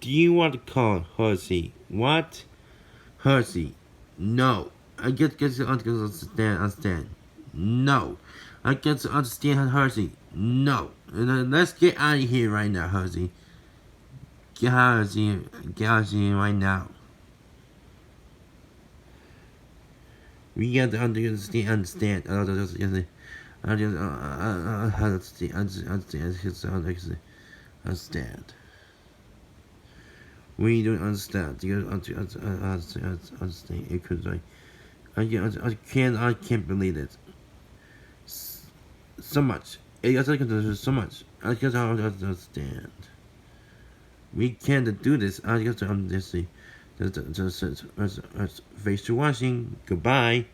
do you want to call Hersey? What? Hersey. No. I get to understand. No. I get to understand Hersey. No. Let's get out of here right now, Hersey. Get out of here. Get out of here right now. We got to understand. Understand. We don't understand. You understand. It could like I can't believe it. So much. So much. I can't understand. We can't do this. I just understand. Face to washing. Goodbye.